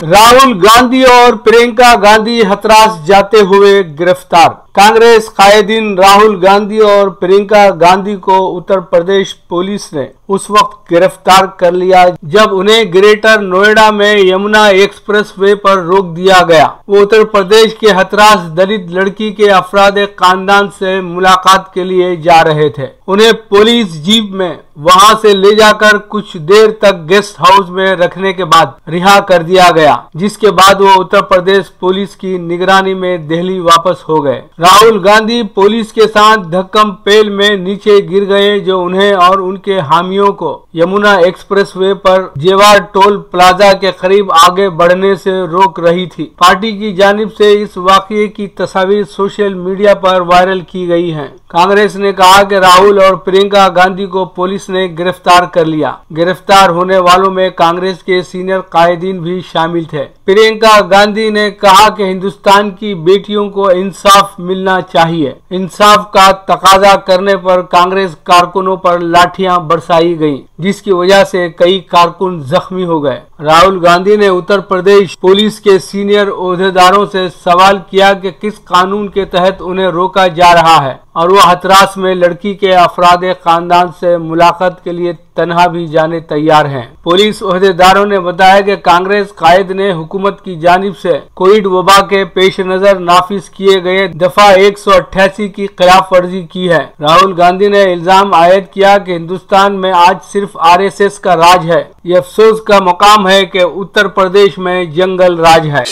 राहुल गांधी और प्रियंका गांधी हाथरस जाते हुए गिरफ्तार। कांग्रेस कायदीन राहुल गांधी और प्रियंका गांधी को उत्तर प्रदेश पुलिस ने उस वक्त गिरफ्तार कर लिया जब उन्हें ग्रेटर नोएडा में यमुना एक्सप्रेसवे पर रोक दिया गया। वो उत्तर प्रदेश के हाथरस दलित लड़की के अफराद खानदान से मुलाकात के लिए जा रहे थे। उन्हें पुलिस जीप में वहां से ले जाकर कुछ देर तक गेस्ट हाउस में रखने के बाद रिहा कर दिया गया, जिसके बाद वो उत्तर प्रदेश पुलिस की निगरानी में दिल्ली वापस हो गए। राहुल गांधी पुलिस के साथ धक्कम पेल में नीचे गिर गए, जो उन्हें और उनके हामियों को यमुना एक्सप्रेसवे पर जेवार टोल प्लाजा के करीब आगे बढ़ने से रोक रही थी। पार्टी की जानिब से इस वाकये की तस्वीर सोशल मीडिया पर वायरल की गई है। कांग्रेस ने कहा कि राहुल और प्रियंका गांधी को पुलिस ने गिरफ्तार कर लिया। गिरफ्तार होने वालों में कांग्रेस के सीनियर कायदीन भी शामिल थे। प्रियंका गांधी ने कहा कि हिंदुस्तान की बेटियों को इंसाफ मिलना चाहिए। इंसाफ का तकाजा करने पर कांग्रेस कारकुनों पर लाठियां बरसाई गईं, जिसकी वजह से कई कारकुन जख्मी हो गए। राहुल गांधी ने उत्तर प्रदेश पुलिस के सीनियर ओहदेदारों से सवाल किया कि किस कानून के तहत उन्हें रोका जा रहा है और वो हाथरस में लड़की के अफराद खानदान से मुलाकात के लिए तन्हा भी जाने तैयार हैं। पुलिस ओहदेदारों ने बताया कि कांग्रेस कायद ने हुकूमत की जानिब से कोविड वबा के पेश नजर नाफिज किए गए दफा 188 की खिलाफ वर्जी की है। राहुल गांधी ने इल्जाम आयद किया कि हिंदुस्तान में आज सिर्फ RSS का राज है। ये अफसोस का मुकाम है कि उत्तर प्रदेश में जंगल राज है।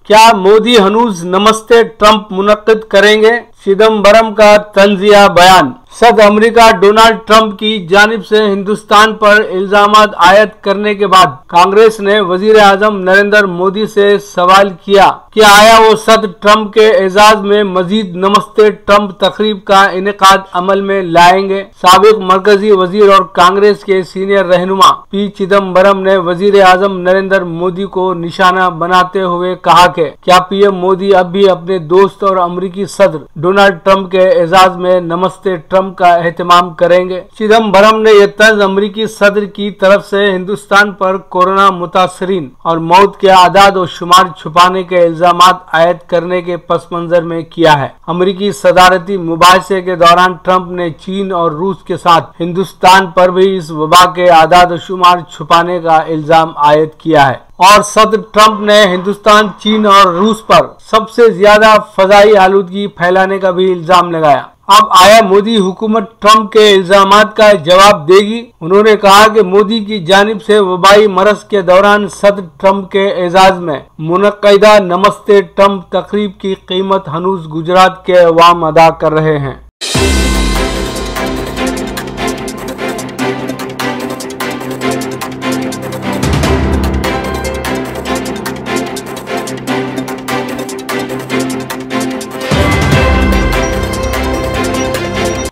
क्या मोदी हनूज नमस्ते ट्रंप मुनक्किद करेंगे? चिदम्बरम का तंजिया बयान। सद अमेरिका डोनाल्ड ट्रंप की जानिब से हिंदुस्तान पर इल्जामात आयद करने के बाद कांग्रेस ने वजीर आजम नरेंद्र मोदी से सवाल किया कि आया वो सद ट्रंप के एजाज में मजीद नमस्ते ट्रंप तकरीब का इनेकाद अमल में लाएंगे। साबिक मरकजी वजीर और कांग्रेस के सीनियर रहनुमा पी चिदम्बरम ने वजीर आजम नरेंद्र मोदी को निशाना बनाते हुए कहा कि क्या पीएम मोदी अब भी अपने दोस्त और अमेरिकी सदर डोनाल्ड ट्रंप के एजाज में नमस्ते ट्रंप का एहतमाम करेंगे। चिदम्बरम ने यह तर्ज अमेरिकी सदर की तरफ से हिंदुस्तान पर कोरोना मुतासरीन और मौत के आदाद और शुमार छुपाने के इल्जामात आयद करने के पस मंजर में किया है। अमेरिकी सदारती मुबाहिसे के दौरान ट्रंप ने चीन और रूस के साथ हिंदुस्तान पर भी इस वबा के आदाद और शुमार छुपाने का इल्जाम आयद किया है और सदर ट्रंप ने हिंदुस्तान, चीन और रूस पर सबसे ज्यादा फजाई आलूदगी फैलाने का भी इल्जाम लगाया। अब आया मोदी हुकूमत ट्रंप के इल्जामात का जवाब देगी। उन्होंने कहा कि मोदी की जानिब से वबाई मरज के दौरान सदर ट्रंप के एजाज में मुनक्किदा नमस्ते ट्रंप तकरीब की कीमत हनूज गुजरात के अवाम अदा कर रहे हैं।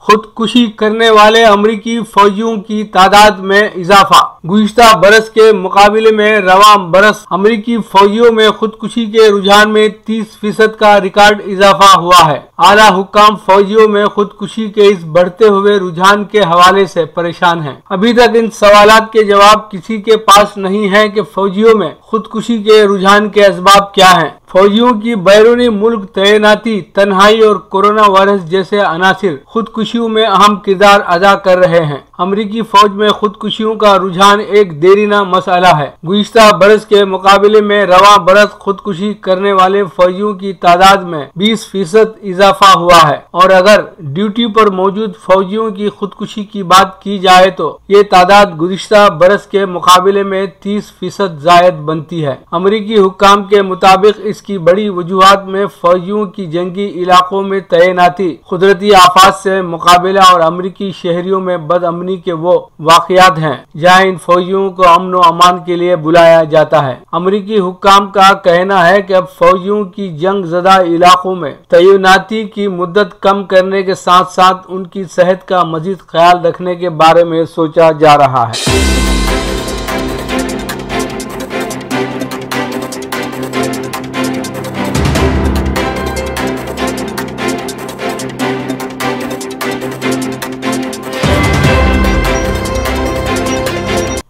खुदकुशी करने वाले अमेरिकी फौजियों की तादाद में इजाफा। गुज़िश्ता बरस के मुकाबले में रवां बरस अमेरिकी फौजियों में खुदकुशी के रुझान में 30% का रिकॉर्ड इजाफा हुआ है। आला हुक्काम फौजियों में खुदकुशी के इस बढ़ते हुए रुझान के हवाले से परेशान हैं। अभी तक इन सवालात के जवाब किसी के पास नहीं है कि फौजियों में खुदकुशी के रुझान के असबाब क्या हैं। फौजियों की बैरूनी मुल्क तैनाती, तन्हाई और कोरोना वायरस जैसे अनासिर खुदकुशियों में अहम किरदार अदा कर रहे हैं। अमेरिकी फौज में खुदकुशियों का रुझान एक देरीना मसला है। गुज़िश्ता बरस के मुकाबले में रवां बरस खुदकुशी करने वाले फौजियों की तादाद में 20% इजाफा हुआ है और अगर ड्यूटी पर मौजूद फौजियों की खुदकुशी की बात की जाए तो ये तादाद गुज़िश्ता बरस के मुकाबले में 30% जायद बनती है। अमेरिकी हुक्काम के मुताबिक इसकी बड़ी वजूहात में फौजियों की जंगी इलाकों में तैनाती, कुदरती आफात से मुकाबला और अमेरिकी शहरियों में बदअमनी के वो वाकयात हैं जहां इन फौजियों को अमन और अमान के लिए बुलाया जाता है। अमेरिकी हुक्काम का कहना है कि अब फौजियों की जंग ज़दा इलाकों में तैनाती की मुद्दत कम करने के साथ साथ उनकी सेहत का मजीद ख्याल रखने के बारे में सोचा जा रहा है।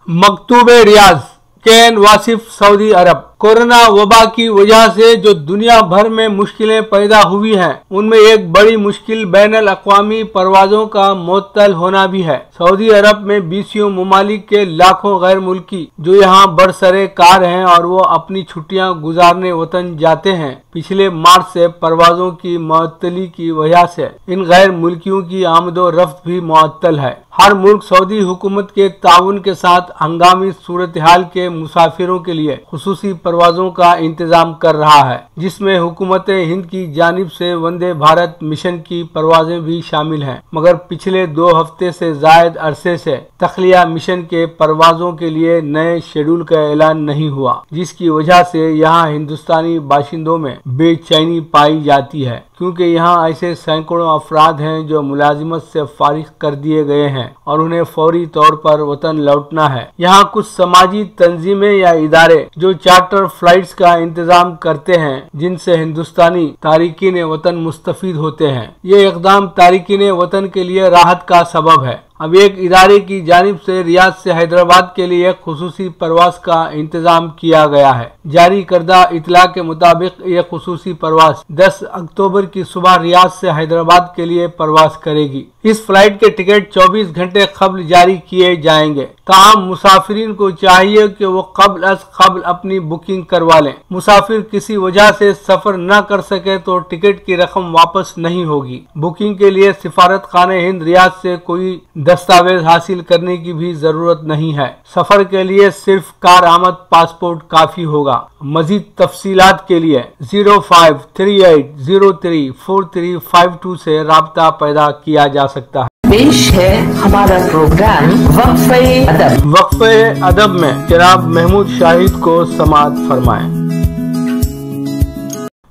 मकतूबे रियाज कैन वासिफ सऊदी अरब। कोरोना वबा की वजह से जो दुनिया भर में मुश्किलें पैदा हुई हैं, उनमें एक बड़ी मुश्किल बैनुल अक़वामी परवाजों का मुअत्तल होना भी है। सऊदी अरब में 20 ममालिक के लाखों गैर मुल्की जो यहाँ बरसरे कार हैं और वो अपनी छुट्टियां गुजारने वतन जाते हैं, पिछले मार्च से परवाजों की मुअत्तली की वजह से इन गैर मुल्कियों की आमदो रफ्त भी मुअत्तल है। हर मुल्क सऊदी हुकूमत के ताउन के साथ हंगामी सूरत हाल के मुसाफिरों के लिए खुसूसी परवाजों का इंतजाम कर रहा है, जिसमें हुकूमत हिंद की जानिब से वंदे भारत मिशन की परवाजें भी शामिल हैं। मगर पिछले 2 हफ्ते से जायद अरसे से तखलिया मिशन के परवाजों के लिए नए शेड्यूल का ऐलान नहीं हुआ, जिसकी वजह से यहाँ हिंदुस्तानी बाशिंदों में बेचैनी पाई जाती है, क्योंकि यहाँ ऐसे सैकड़ों अफराद हैं जो मुलाजिमत से फारिग कर दिए गए हैं और उन्हें फौरी तौर पर वतन लौटना है। यहाँ कुछ समाजी तंजीमें या इदारे जो चार्टर फ्लाइट्स का इंतजाम करते हैं, जिनसे हिंदुस्तानी तारिकीन वतन मुस्तफीद होते हैं। ये इकदाम तारिकीन वतन के लिए राहत का सबब है। अब एक इदारे की जानिब से रियाद से हैदराबाद के लिए एक खुसूसी परवाज का इंतजाम किया गया है। जारी करदा इतला के मुताबिक ये खुसूसी परवाज 10 अक्टूबर की सुबह रियाद से हैदराबाद के लिए परवाज करेगी। इस फ्लाइट के टिकट 24 घंटे कबल जारी किए जाएंगे। ताहम मुसाफिरीन को चाहिए कि वो कबल अपनी बुकिंग करवा लें। मुसाफिर किसी वजह से सफर न कर सके तो टिकट की रकम वापस नहीं होगी। बुकिंग के लिए सिफारत खाने हिंद रियाद से कोई दस्तावेज हासिल करने की भी जरूरत नहीं है। सफर के लिए सिर्फ कार आमद पासपोर्ट काफी होगा। मजीद तफसीलात के लिए 0538034352 से राब्ता पैदा किया जा सकता है। पेश है हमारा प्रोग्राम वक्फे अदब। वक्फे अदब में जनाब महमूद शाहिद को समाअत फरमाएं।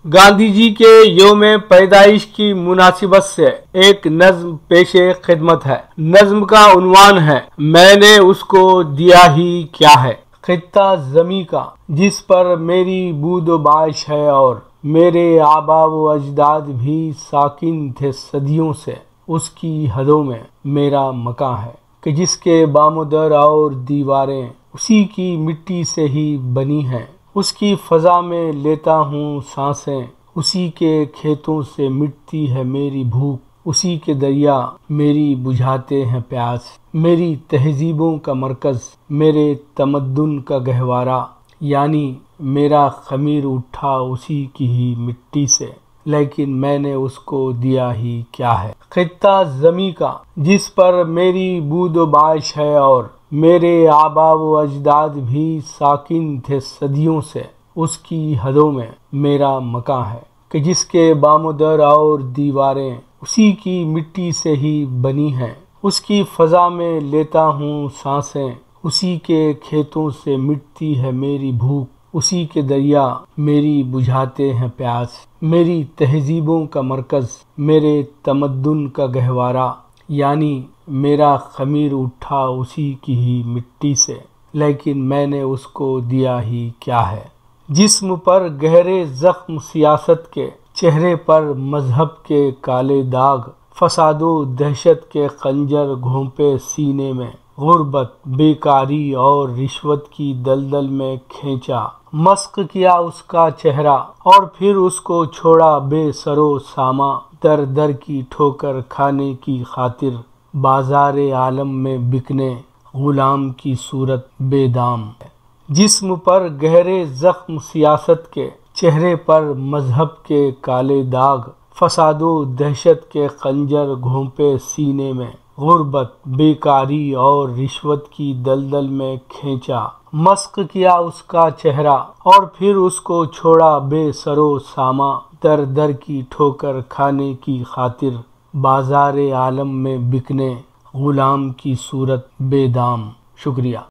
गांधी जी के योम पैदाइश की मुनासिबत से एक नज्म पेशे खिदमत है। नज्म का उन्वान है मैंने उसको दिया ही क्या है। खित्ता ज़मी का जिस पर मेरी बूद व बाश है और मेरे आबा व अजदाद भी साकिन थे सदियों से, उसकी हदों में मेरा मकां है कि जिसके बामुदर और दीवारें उसी की मिट्टी से ही बनी हैं। उसकी फजा में लेता हूँ सांसें, उसी के खेतों से मिटती है मेरी भूख, उसी के दरिया मेरी बुझाते हैं प्यास। मेरी तहजीबों का मरकज, मेरे तमद्दुन का गहवारा, यानी मेरा खमीर उठा उसी की ही मिट्टी से, लेकिन मैंने उसको दिया ही क्या है। खित्ता ज़मी का जिस पर मेरी बूद व बाश है और मेरे आबा व अजदाद भी साकिन थे सदियों से, उसकी हदों में मेरा मकां है कि जिसके बामुदर और दीवारें उसी की मिट्टी से ही बनी हैं। उसकी फजा में लेता हूँ सांसें, उसी के खेतों से मिटती है मेरी भूख, उसी के दरिया मेरी बुझाते हैं प्यास। मेरी तहजीबों का मरकज, मेरे तमद्दुन का गहवारा, यानी मेरा खमीर उठा उसी की ही मिट्टी से, लेकिन मैंने उसको दिया ही क्या है। जिस्म पर गहरे जख्म सियासत के, चेहरे पर मजहब के काले दाग, फसादो दहशत के खंजर घोंपे सीने में, गुर्बत बेकारी और रिश्वत की दलदल में खींचा, मस्क किया उसका चेहरा और फिर उसको छोड़ा बेसरो सामा। दर दर की ठोकर खाने की खातिर बाजारे आलम में बिकने गुलाम की सूरत बेदाम। जिस्म पर गहरे जख्म सियासत के, चेहरे पर मजहब के काले दाग, फसादो दहशत के खंजर घोंपे सीने में, गुर्बत बेकारी और रिश्वत की दलदल में खींचा, मस्क किया उसका चेहरा और फिर उसको छोड़ा बेसरो सामा। दर दर की ठोकर खाने की खातिर बाजारे आलम में बिकने गुलाम की सूरत बेदाम। शुक्रिया।